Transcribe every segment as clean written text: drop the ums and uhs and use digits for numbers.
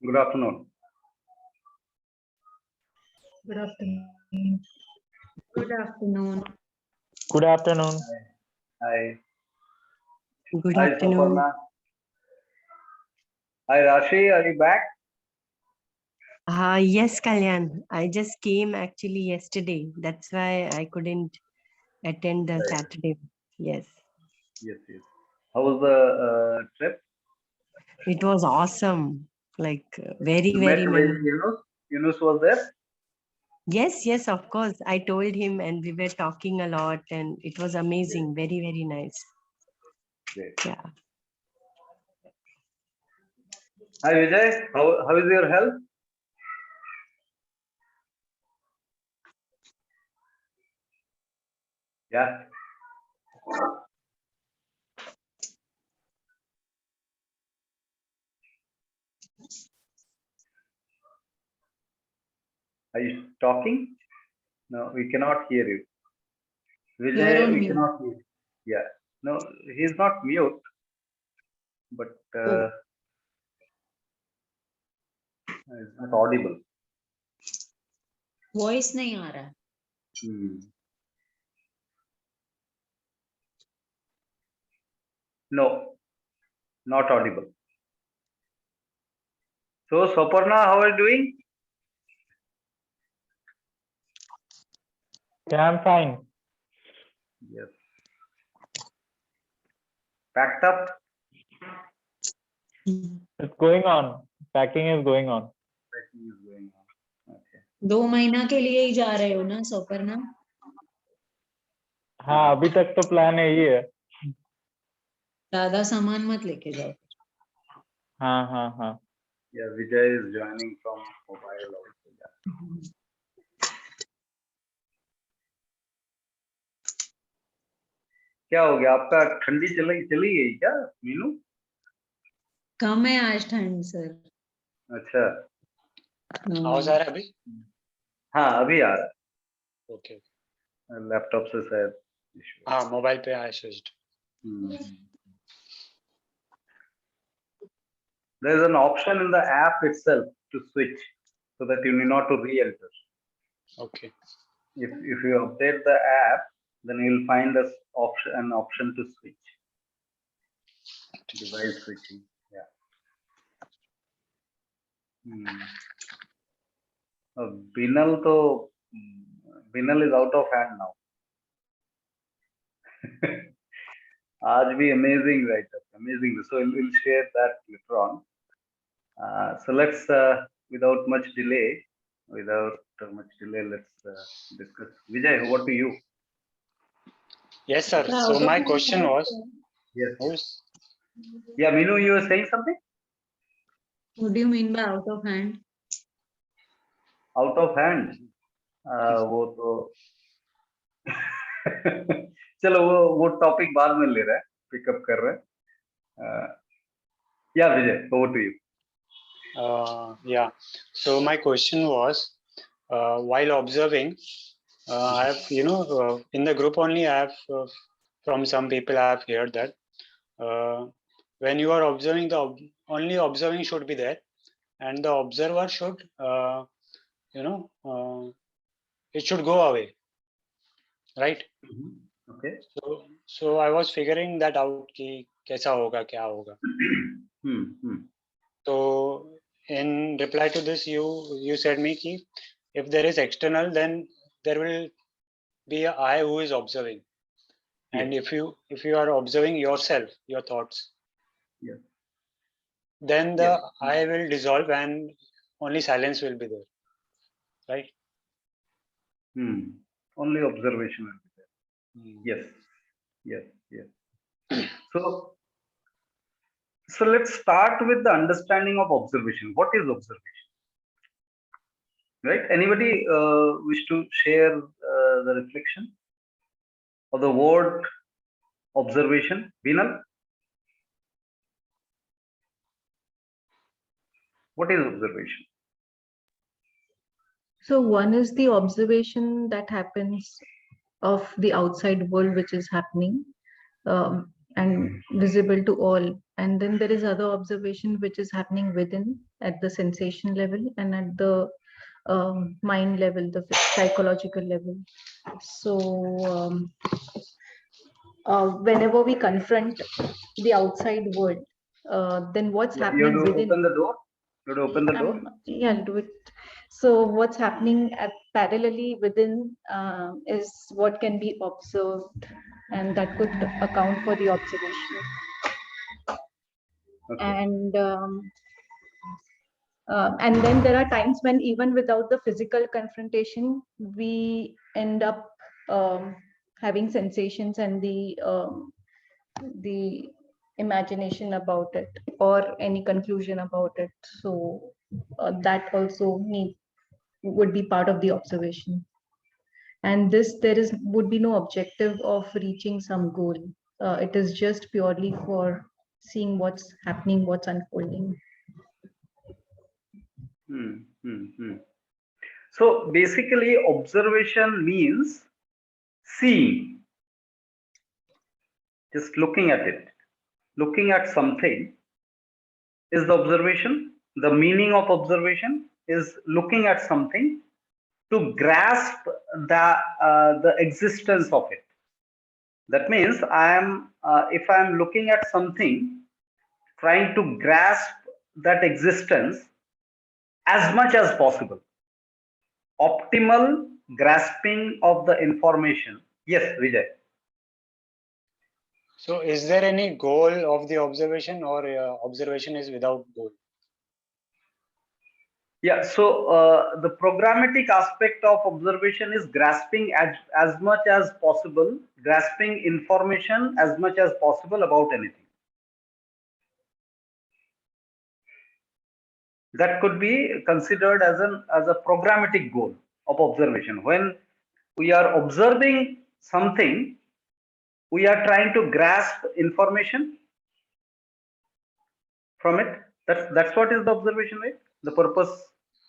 Good afternoon. Good afternoon. Good afternoon. Good afternoon. Hi. Good Hi, afternoon. Saparna. Hi, Rashi. Are you back? Yes, Kalyan. I just came actually yesterday. That's why I couldn't attend the Right. Saturday. Yes, Yes, yes. How was the trip? it was awesome. Like very, You very met with memorable. Yunus? Yunus was there? Yes, of course. I told him and we were talking a lot and it was amazing. Very, very nice. Great. Yeah. Hi, Vijay. How is your health? Yeah. Are you talking? No, we cannot hear you. You're Vijay, on we mute. cannot hear you. Yeah. No, he's not mute, but Oh. it's not audible. Voice नहीं आ रहा. Hmm. No, not audible. So, Saparna, how are you doing? Yeah, I'm fine. Yes. Packed up? It's going on. Packing is going on. Packing is going on. Okay. 2 महीना के लिए ही जा रहे हो ना सोपर्ना? हाँ, अभी तक तो प्लान यही है. ज्यादा सामान मत लेके जाओ. हाँ. Yeah, Vijay is joining from mobile also. Yeah. क्या हो गया आपका? ठंडी चली गई क्या मीनू? कम है आज ठंड सर. अच्छा. आवाज आ रहा है अभी? हाँ, अभी आ रहा ओके. है. लैपटॉप से शायद issue है. हाँ, मोबाइल पे आया switched. There is an option in the app itself to switch so that you need not to re-enter. Okay. If you update the app, then you will find an option to switch. Device switching. Yeah. Binal is out of hand now. आज भी amazing writer, amazing. So we'll share that later on. So let's, without much delay, let's discuss. Vijay, over to you. Yes, sir. So my question was, Yes. Yeah, Minu, you were saying something? What do you mean by out of hand? Out of hand. वो तो चलो वो topic बाद में ले रहा है, pickup कर रहा है. Yeah, Vijay, over to you. yeah. So my question was, while observing, I have, in the group only, I have, from some people, I have heard that when you are observing, only observing should be there, and the observer should, it should go away, right? Okay. So I was figuring that out कि कैसा होगा, क्या होगा. So in reply to this, you said me कि if there is external, then there will be a I who is observing, and if you are observing yourself, your thoughts, then the I will dissolve and only silence will be there, right? Only observation will be there. Yes. So let's start with the understanding of observation. What is observation? Right? Anybody wish to share the reflection of the word observation? Vinal? What is observation? So one is the observation that happens of the outside world, which is happening. and visible to all. And then there is other observation which is happening within at the sensation level and at the mind level, the psychological level. So whenever we confront the outside world, then what's You happening have to within? open the door. You have to open the door. Yeah, I'll do it. So what's happening parallelly within is what can be observed, and that could account for the observation. Okay. And then there are times when even without the physical confrontation, we end up having sensations and the imagination about it or any conclusion about it. So that also would be part of the observation. And there would be no objective of reaching some goal. It is just purely for seeing what's happening, what's unfolding. So basically, observation means seeing, just looking at it. Looking at something is the observation. The meaning of observation is looking at something to grasp the existence of it. That means if I am looking at something, trying to grasp that existence as much as possible. Optimal grasping of the information. Yes, Vijay. So is there any goal of the observation, or observation is without goal? Yeah, so the programmatic aspect of observation is grasping as much as possible, grasping information as much as possible about anything. That could be considered as a programmatic goal of observation. When we are observing something, we are trying to grasp information from it. That's what is the observation, right? The purpose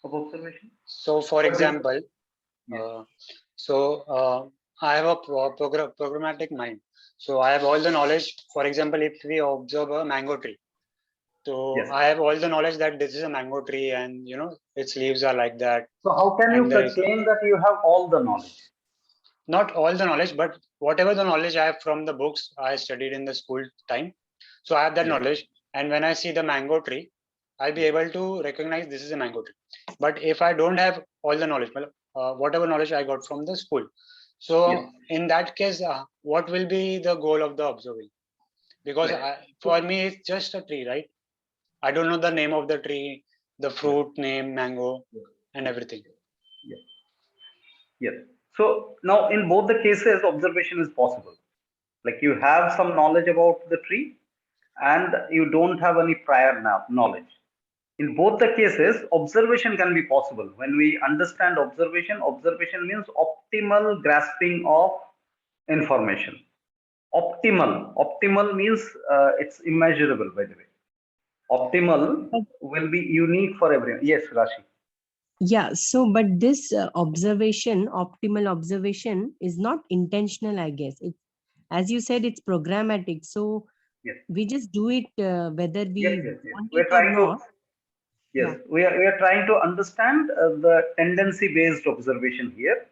of observation. So, for example, I have a programmatic mind. So I have all the knowledge. For example, if we observe a mango tree, so Yes. I have all the knowledge that this is a mango tree, and its leaves are like that. So how can you claim that you have all the knowledge? Not all the knowledge, but whatever the knowledge I have from the books I studied in the school time. So I have that knowledge, and when I see the mango tree, I'll be able to recognize this is a mango tree. But if I don't have all the knowledge, whatever knowledge I got from the school, so in that case, what will be the goal of the observing? Because for me, it's just a tree, right? I don't know the name of the tree, the fruit name, mango, and everything. Yes. So now in both the cases, observation is possible. Like you have some knowledge about the tree and you don't have any prior knowledge. In both the cases, observation can be possible. When we understand observation, observation means optimal grasping of information. Optimal means it's immeasurable, by the way. Optimal will be unique for everyone. Yes, Rashi. Yeah, so but this optimal observation is not intentional, I guess. It's, as you said, it's programmatic. So we just do it whether we want it or not. We are trying to understand the tendency based observation here.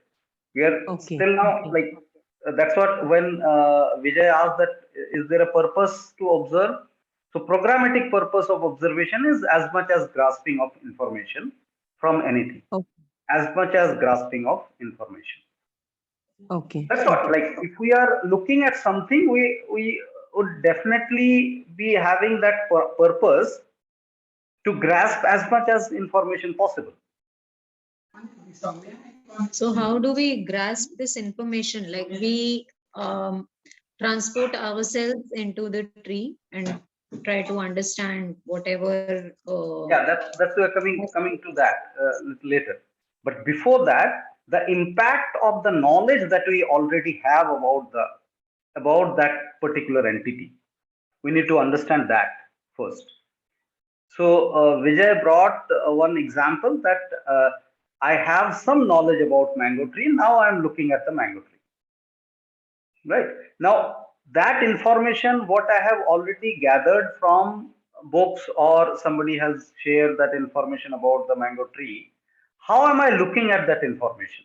We are still now like that's what when Vijay asked that is there a purpose to observe? So programmatic purpose of observation is as much as grasping of information from anything, as much as grasping of information. Okay. That's what, like if we are looking at something, we would definitely be having that purpose to grasp as much as information possible. So how do we grasp this information? Like we transport ourselves into the tree and try to understand whatever. That's we're coming to that later. But before that, the impact of the knowledge that we already have about that particular entity, we need to understand that first. So Vijay brought one example that I have some knowledge about mango tree. Now I'm looking at the mango tree. Right now, that information, what I have already gathered from books or somebody has shared that information about the mango tree, how am I looking at that information?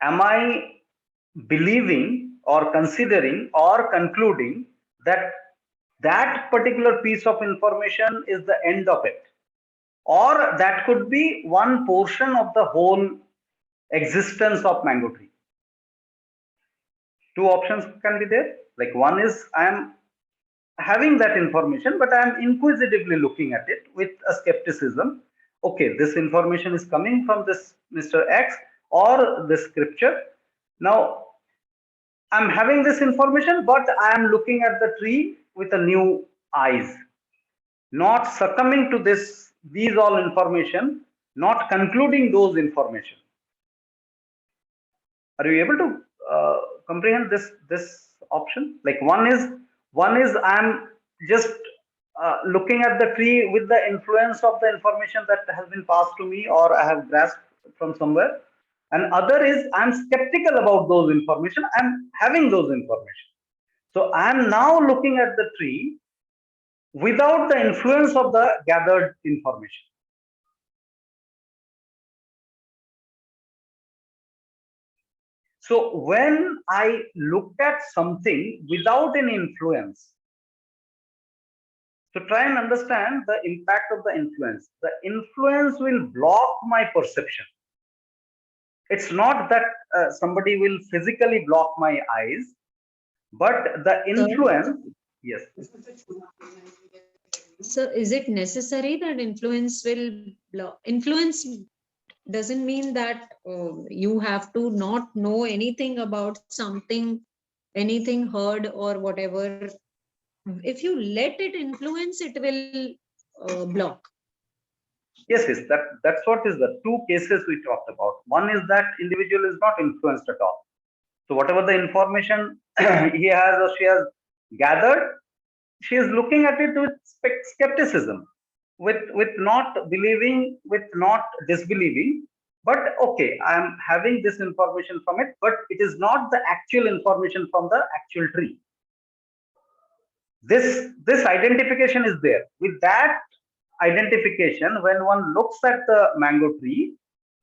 Am I believing or considering or concluding that that particular piece of information is the end of it, or that could be one portion of the whole existence of mango tree? Two options can be there. Like, one is I am having that information, but I am inquisitively looking at it with a skepticism. Okay, this information is coming from this Mr. X or this scripture. Now, I'm having this information, but I am looking at the tree with a new eyes, not succumbing to these all information, not concluding those information. Are you able to comprehend this option? Like, one is I'm just looking at the tree with the influence of the information that has been passed to me or I have grasped from somewhere. And other is I'm skeptical about those information. I'm having those information. So I'm now looking at the tree without the influence of the gathered information. So when I look at something without any influence, to try and understand the impact of the influence will block my perception. It's not that somebody will physically block my eyes, but the influence, yes. So is it necessary that influence will block? Influence doesn't mean that you have to not know anything about something, anything heard or whatever. If you let it influence, it will block. Yes, that's what is the two cases we talked about. One is that individual is not influenced at all. So whatever the information he has or she has gathered, she is looking at it with skepticism, with not believing, with not disbelieving. But okay, I am having this information from it, but it is not the actual information from the actual tree. This identification is there. With that identification, when one looks at the mango tree,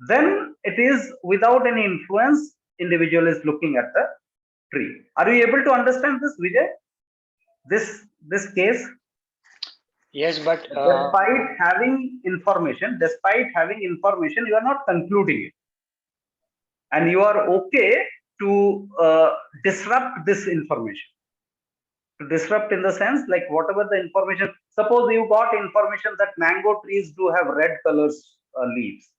then it is without any influence, individual is looking at the tree. Are you able to understand this, Vijay? This case? Yes, but despite having information, you are not concluding it, and you are okay to disrupt this information. To disrupt in the sense, like, whatever the information, suppose you got information that mango trees do have red colors leaves.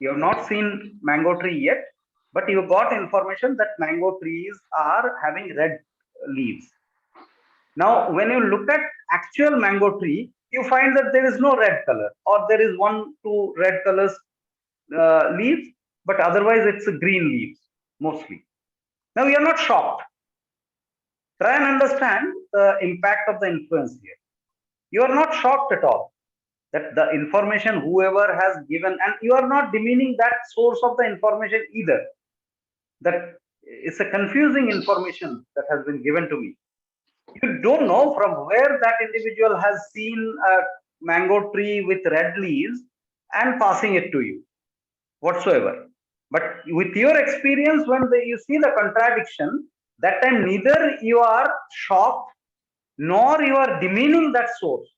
You have not seen mango tree yet, but you got information that mango trees are having red leaves. Now, when you look at actual mango tree, you find that there is no red color, or there is 1-2 red colors leaves, but otherwise it's a green leaves mostly. Now, you are not shocked. Try and understand the impact of the influence here. You are not shocked at all that the information whoever has given, and you are not demeaning that source of the information either. That it's a confusing information that has been given to me. You don't know from where that individual has seen a mango tree with red leaves and passing it to you whatsoever. But with your experience, when you see the contradiction, that time neither you are shocked nor you are demeaning that source.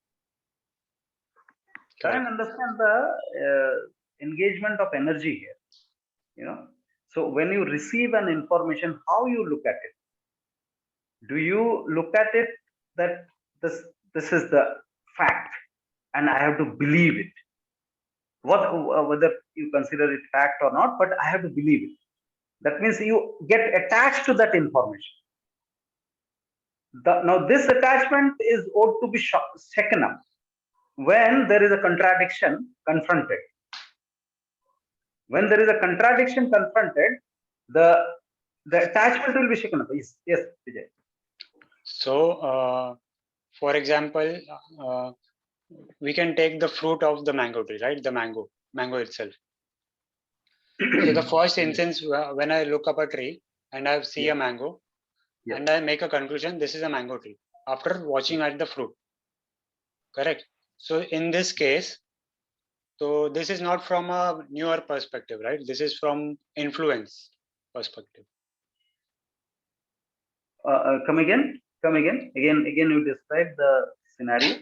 Try and understand the engagement of energy here. You know, so when you receive an information, how you look at it? Do you look at it that this is the fact and I have to believe it? Whether you consider it fact or not, but I have to believe it. That means you get attached to that information. Now this attachment is ought to be shaken up when there is a contradiction confronted. When there is a contradiction confronted, the attachment will be shaken up. Yes, Vijay. So, for example, we can take the fruit of the mango tree, right? The mango itself. So the first instance, when I look up a tree and I see a mango, Yes. and I make a conclusion, this is a mango tree after watching at the fruit. Correct. So in this case, so this is not from a newer perspective, right? This is from influence perspective. Come again. Again, you describe the scenario.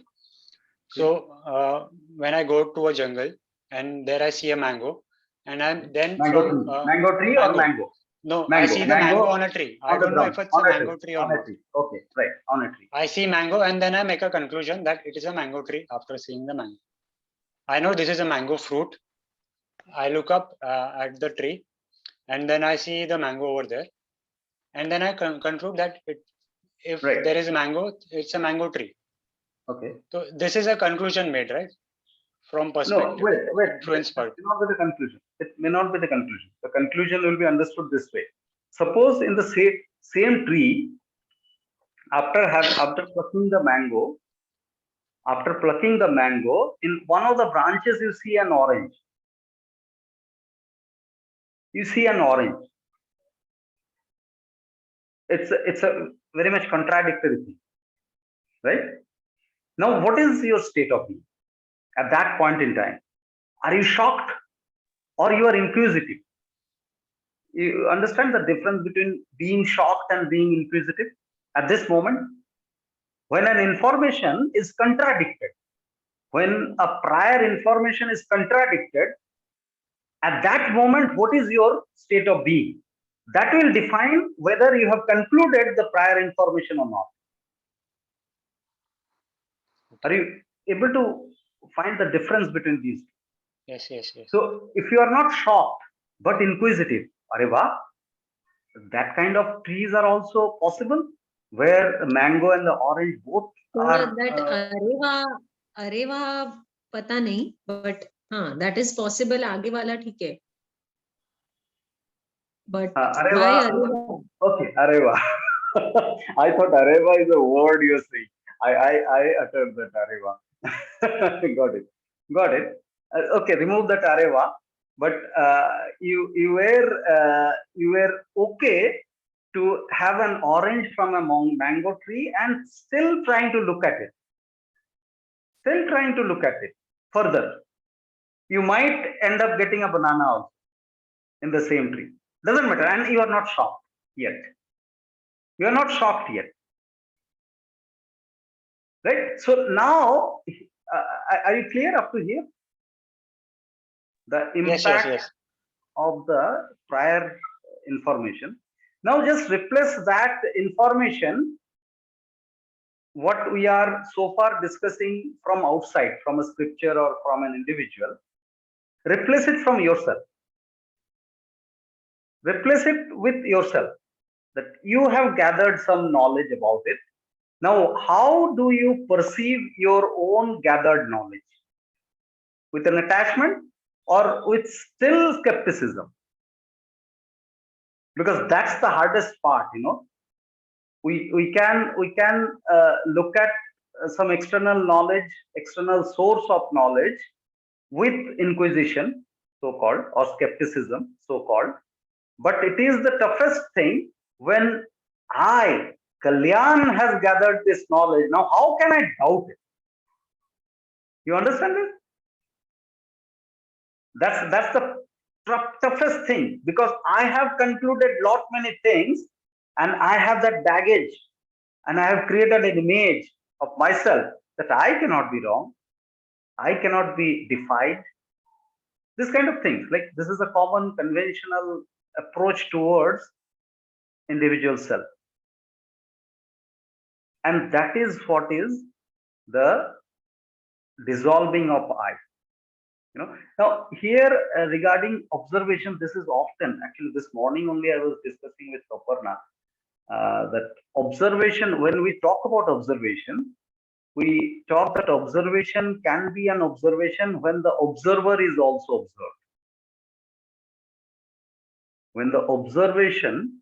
So when I go to a jungle and there I see a mango, and I'm then Mango from tree. Mango tree or mango? No, I Mango. see the mango on a tree. I On the don't know ground, if it's on a a mango tree or on a not. tree. Okay, right, on a tree. I see mango and then I make a conclusion that it is a mango tree after seeing the mango. I know this is a mango fruit. I look up at the tree and then I see the mango over there. And then I conclude that if Right. there is a mango, it's a mango tree. Okay. So this is a conclusion made, right? From perspective. No, wait. Influence It may not be the conclusion. It may not be the conclusion. The conclusion will be understood this way. Suppose in the same tree, after plucking the mango, in one of the branches you see an orange. You see an orange. It's a very much contradictory thing, right? Now, what is your state of being at that point in time? Are you shocked or you are inquisitive? You understand the difference between being shocked and being inquisitive at this moment? When an information is contradicted, when a prior information is contradicted, at that moment, what is your state of being? That will define whether you have concluded the prior information or not. Are you able to find the difference between these? Yes. So if you are not shocked but inquisitive, Areva, that kind of trees are also possible where the mango and the orange both are. That areva pata nahi, but that is possible. Aage wala theek hai. But why areva? Okay, Areva. I thought Areva is a word you're saying. I uttered that Areva. Got it. Okay, remove that Areva. But you were okay to have an orange from a mango tree and still trying to look at it. Further. You might end up getting a banana also in the same tree. Doesn't matter. And you are not shocked yet. Right? So now, are you clear up to here? The impact Yes. of the prior information. Now just replace that information, what we are so far discussing from outside, from a scripture or from an individual, replace it from yourself. Replace it with yourself, that you have gathered some knowledge about it. Now, how do you perceive your own gathered knowledge? With an attachment or with still skepticism? Because that's the hardest part, we can look at some external knowledge, external source of knowledge with inquisition, so-called, or skepticism, so-called. But it is the toughest thing when Kalyan, has gathered this knowledge. Now, how can I doubt it? You understand it? That's the toughest thing, because I have concluded lot many things and I have that baggage and I have created an image of myself that I cannot be wrong, I cannot be defied. This kind of things, like this is a common conventional approach towards individual self. And that is what is the dissolving of I. Now here regarding observation, this is often, actually this morning only I was discussing with Aparna that observation, when we talk about observation, we talk that observation can be an observation when the observer is also observed. When the observation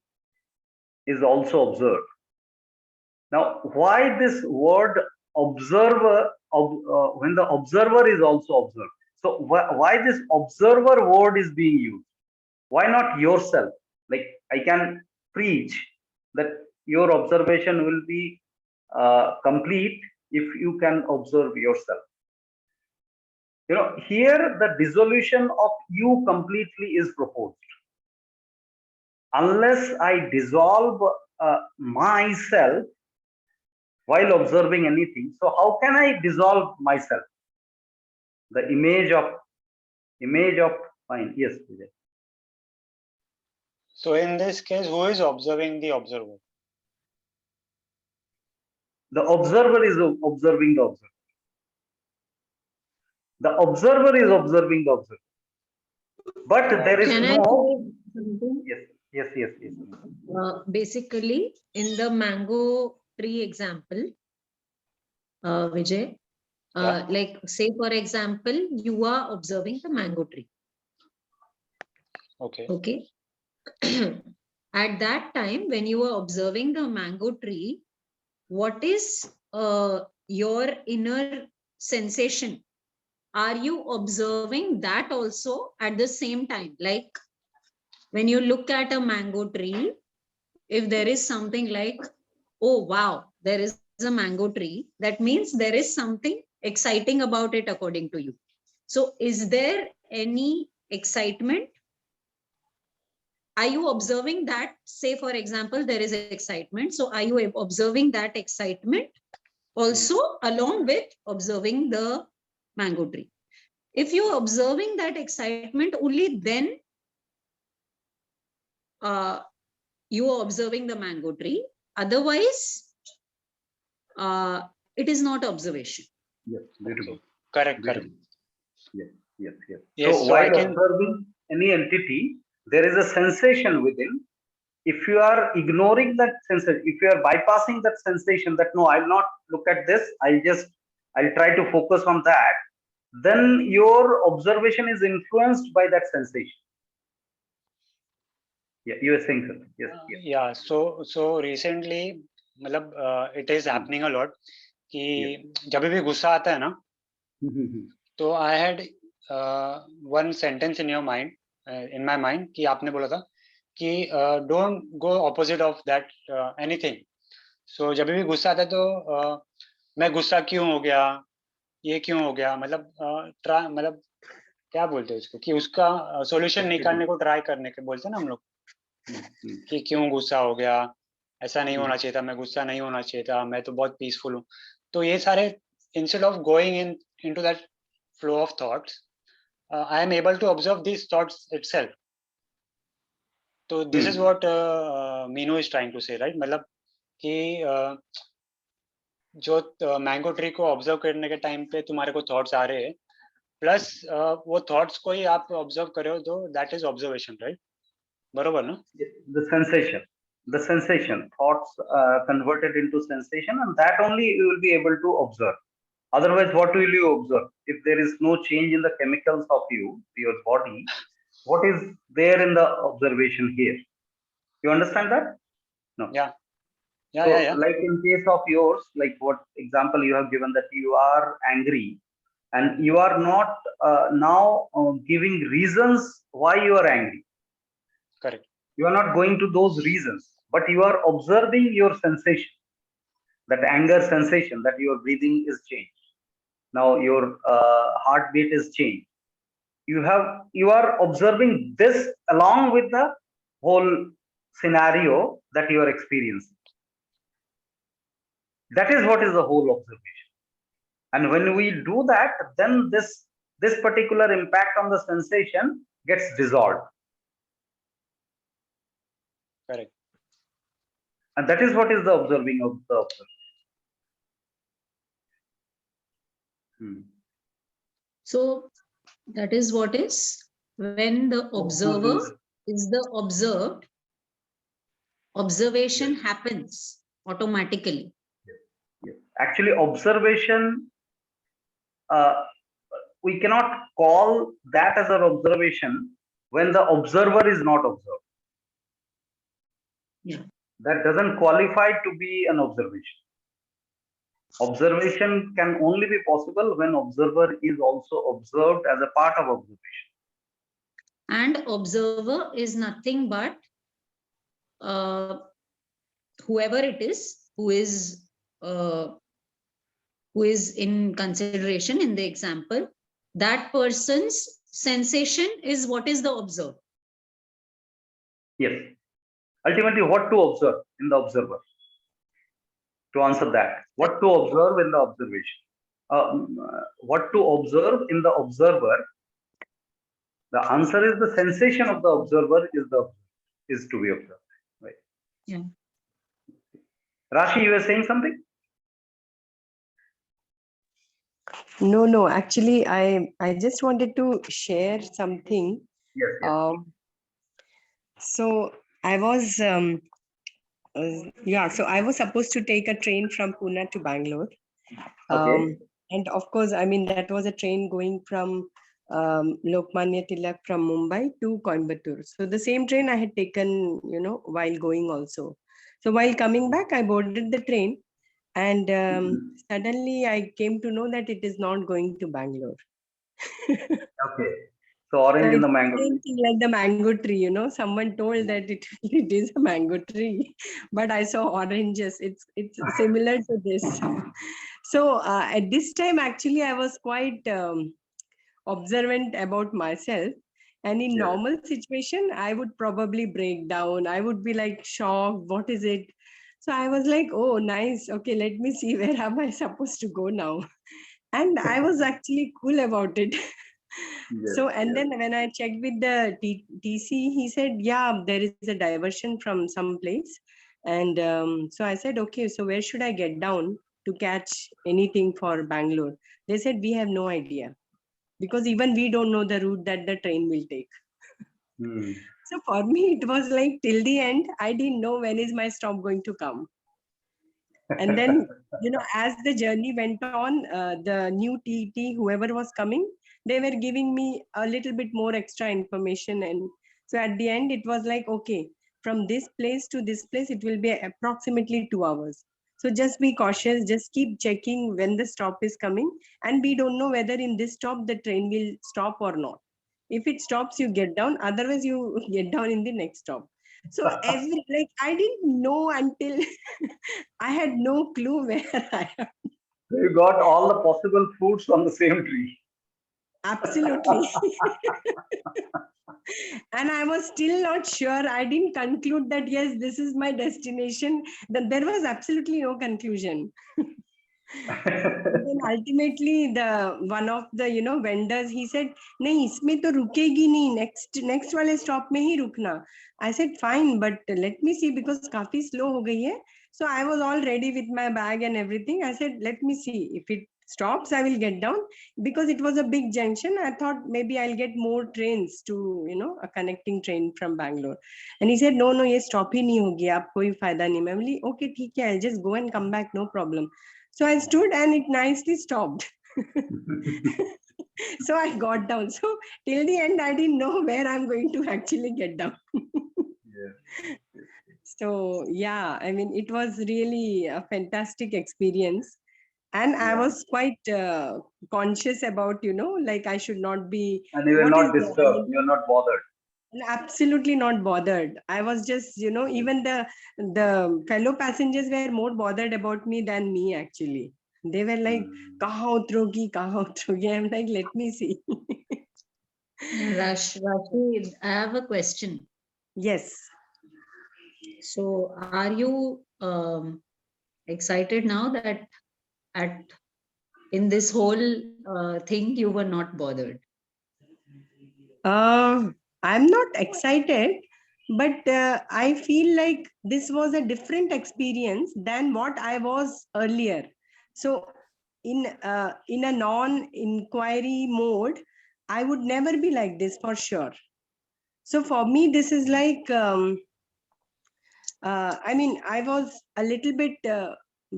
is also observed. Now, why this word observer, when the observer is also observed? So why this observer word is being used? Why not yourself? Like I can preach that your observation will be complete if you can observe yourself. You know, here the dissolution of you completely is proposed. Unless I dissolve myself while observing anything, so how can I dissolve myself? The image of mine. Yes, Vijay. So in this case, who is observing the observer? The observer is observing the observer. The observer is observing the observer. But there is Can I no. say something? Yes. Basically, in the mango tree example, Vijay, Yeah. like say for example, you are observing the mango tree. Okay. Okay. At that time, when you are observing the mango tree, what is your inner sensation? Are you observing that also at the same time? Like when you look at a mango tree, if there is something like, oh, wow, there is a mango tree, that means there is something exciting about it according to you. So is there any excitement? Are you observing that? Say, for example, there is excitement. So are you observing that excitement also along with observing the mango tree? If you're observing that excitement, only then you are observing the mango tree. Otherwise, it is not observation. Yes, beautiful. Correct. Beautiful. Yes. Yes, So so I while can. observing any entity, there is a sensation within. If you are ignoring that sensation, if you are bypassing that sensation, that no, I'll not look at this, I'll try to focus on that, then your observation is influenced by that sensation. Yeah, you were saying something. Yes. Yeah, so recently, मतलब it is happening a lot कि जब भी गुस्सा आता है ना, तो I had one sentence in your mind, in my mind कि आपने बोला था कि don't go opposite of that anything. So जब भी गुस्सा आता है तो मैं गुस्सा क्यों हो गया, ये क्यों हो गया, मतलब क्या बोलते हैं उसको कि उसका सॉल्यूशन निकालने को ट्राई करने के बोलते हैं ना हम लोग कि क्यों गुस्सा हो गया, ऐसा नहीं होना चाहिए था, मैं गुस्सा नहीं होना चाहिए था, मैं तो बहुत पीसफुल हूँ. तो ये सारे instead of going into that flow of thoughts, I am able to observe these thoughts itself. So this is what Meenu is trying to say, right? मतलब कि जो मैंगो ट्री को ऑब्जर्व करने के टाइम पे तुम्हारे को थॉट्स आ रहे हैं, प्लस वो थॉट्स को ही आप ऑब्जर्व कर रहे हो, तो दैट इज ऑब्जर्वेशन, राइट? बरोबर ना? The sensation, thoughts converted into sensation, and that only you will be able to observe. Otherwise, what will you observe? If there is no change in the chemicals of your body, what is there in the observation here? You understand that? No. Yeah. Like in case of yours, like what example you have given, that you are angry and you are not now giving reasons why you are angry. Correct. You are not going to those reasons, but you are observing your sensation, that anger sensation, that your breathing is changed. Now your heartbeat is changed. You are observing this along with the whole scenario that you are experiencing. That is what is the whole observation. And when we do that, then this particular impact on the sensation gets dissolved. Correct. And that is what is the observing of the observation. So that is what is when the observer is the observed, observation happens automatically. Yes. Actually, observation, we cannot call that as an observation when the observer is not observed. Yeah. That doesn't qualify to be an observation. Observation can only be possible when observer is also observed as a part of observation. And observer is nothing but whoever it is who is in consideration in the example, that person's sensation is what is the observed. Yes. Ultimately, what to observe in the observer? To answer that, what to observe in the observation? What to observe in the observer? The answer is the sensation of the observer is to be observed. Right. Yeah. Rashi, you were saying something? No, actually, I just wanted to share something. Yes. So I was, so I was supposed to take a train from Pune to Bangalore. Okay. And of course, I mean, that was a train going from Lokmanya Tilak from Mumbai to Coimbatore. So the same train I had taken, while going also. So while coming back, I boarded the train, and suddenly I came to know that it is not going to Bangalore. Okay. So orange in the mango Same tree. thing like the mango tree, someone told that it is a mango tree, but I saw oranges. It's similar to this. So at this time, actually, I was quite observant about myself. And in Yes. normal situation, I would probably break down. I would be like shocked. What is it? So I was like, oh, nice. Okay, let me see where am I supposed to go now. And I was actually cool about it. Yes, So, and yes. then when I checked with the TC, he said, yeah, there is a diversion from some place. And so I said, okay, so where should I get down to catch anything for Bangalore? They said, we have no idea, because even we don't know the route that the train will take. Hmm. So for me, it was like till the end, I didn't know when is my stop going to come. And then, as the journey went on, the new TT, whoever was coming, they were giving me a little bit more extra information. And so at the end, it was like, okay, from this place to this place, it will be approximately 2 hours. So just be cautious, just keep checking when the stop is coming. And we don't know whether in this stop, the train will stop or not. If it stops, you get down. Otherwise, you get down in the next stop. So I didn't know until I had no clue where I am. You got all the possible fruits on the same tree. Absolutely. And I was still not sure. I didn't conclude that, yes, this is my destination. There was absolutely no conclusion. Then ultimately, one of the vendors, he said, "नहीं इसमें तो रुकेगी नहीं, next वाले stop में ही रुकना." I said, "Fine, but let me see because काफी slow हो गई है." So I was all ready with my bag and everything. I said, "Let me see if it stops, I will get down." Because it was a big junction, I thought maybe I'll get more trains to a connecting train from Bangalore. And he said, "No, ये stop ही नहीं होगी, आप कोई फायदा नहीं." मैं बोली, "Okay, ठीक है, I'll just go and come back, no problem." So I stood and it nicely stopped. So I got down. So till the end, I didn't know where I'm going to actually get down. Yes. So yeah, I mean, it was really a fantastic experience. And I Yeah. was quite conscious about, like I should not be. And you were What not is there? I disturbed. mean, You're not bothered. absolutely not bothered. I was just, even the fellow passengers were more bothered about me than me, actually. They were like, Hmm. kahan utrogi? I'm like, let me see. Rashi, I have a question. Yes. So are you excited now that in this whole thing you were not bothered? I'm not excited, but I feel like this was a different experience than what I was earlier. So in a non-inquiry mode, I would never be like this for sure. So for me, this is like, I mean, I was a little bit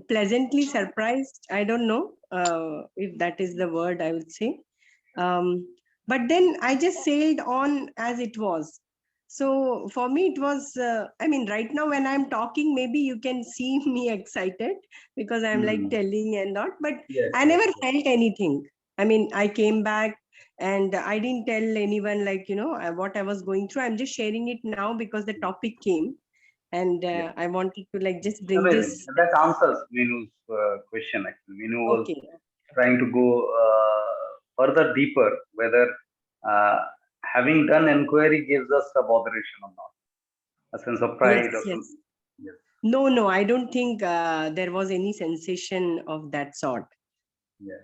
pleasantly surprised. I don't know if that is the word I would say. But then I just sailed on as it was. So for me, it was, I mean, right now when I'm talking, maybe you can see me excited because I'm like telling and not, but Yes, I yes, never yes. felt anything. I mean, I came back and I didn't tell anyone like, what I was going through. I'm just sharing it now because the topic came. And Yeah. I wanted to like just bring Amazing. this. That answers Menu's question actually. Menu was Okay. trying to go further deeper whether having done inquiry gives us a botheration or not, a sense of pride Yes, or yes. something. Yes. No, I don't think there was any sensation of that sort. Yeah.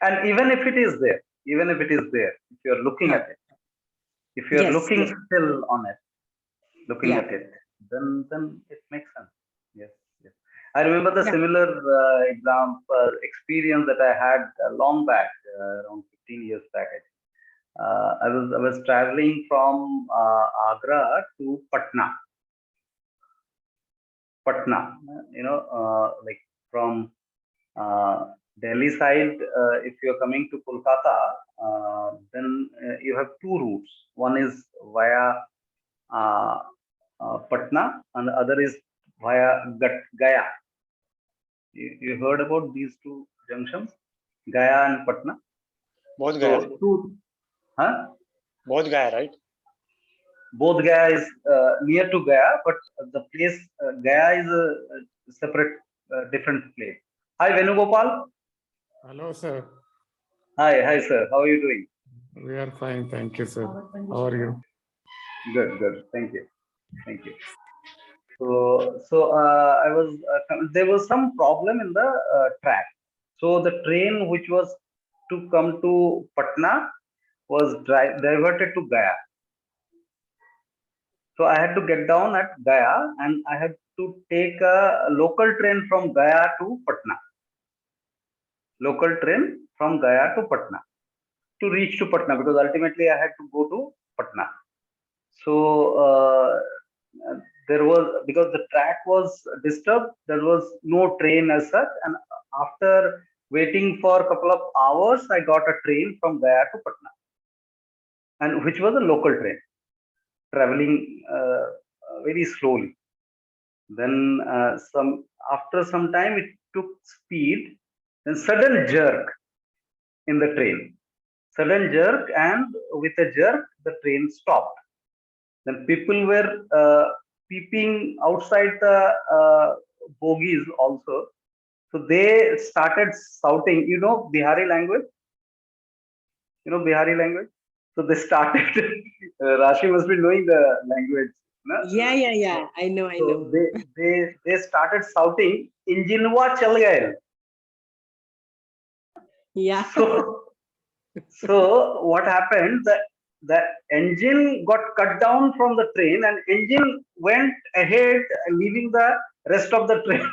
And even if it is there, if you're looking at it, if you're Yes, looking yes. still on it, looking Yeah. at it, then it makes sense. Yes, yes. I remember the Yeah. similar experience that I had long back, around 15 years back. I think. I was traveling from Agra to Patna. Like from Delhi side, if you're coming to Kolkata, then you have two routes. One is via Patna, and the other is via Gaya. You heard about these two junctions, Gaya and Patna? Both Gaya. So, huh? Both Gaya, right? Both Gaya is near to Gaya, but the place Gaya is a separate, different place. Hi, Venugopal. Hello, sir. Hi, sir. How are you doing? We are fine. Thank you, sir. How are you? Good. Thank you. So there was some problem in the track. So the train which was to come to Patna was diverted to Gaya. So I had to get down at Gaya and I had to take a local train from Gaya to Patna. Local train from Gaya to Patna to reach to Patna, because ultimately I had to go to Patna. So there was, because the track was disturbed, there was no train as such, and after waiting for a couple of hours, I got a train from Gaya to Patna, and which was a local train traveling very slowly. Then after some time it took speed, then sudden jerk in the train, and with a jerk the train stopped. Then people were peeping outside the bogies also. So they started shouting, Bihari language? Bihari language? So they started, Rashi must be knowing the language. No? Yeah. I know. So they started shouting, Injinwa chal gaye. Yeah. So what happened? The engine got cut down from the train, and engine went ahead, leaving the rest of the train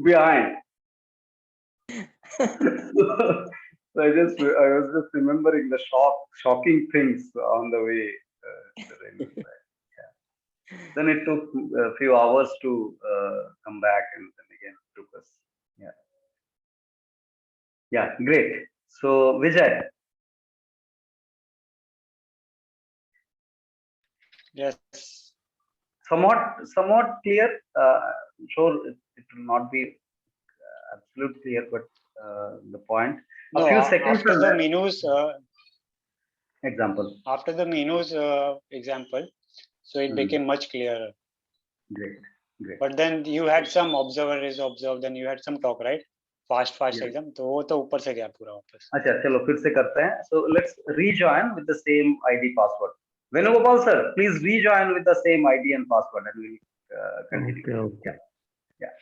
behind. So I was just remembering the shocking things on the way. The railway side. Yeah. Then it took a few hours to come back, and then again it took us. Yeah, great. So Vijay. Yes. Somewhat clear. I'm sure it will not be absolute clear, but the point. No, A few seconds after the menus example. after the menus example, so it became much clearer. Great. But then you had some observers observed, then you had some talk, right? Fast Yes. exam. तो वो तो ऊपर से गया पूरा वापस. अच्छा, चलो फिर से करते हैं. So let's rejoin with the same ID password. Venugopal sir, please rejoin with the same ID and password, and we'll continue. Okay. Yeah.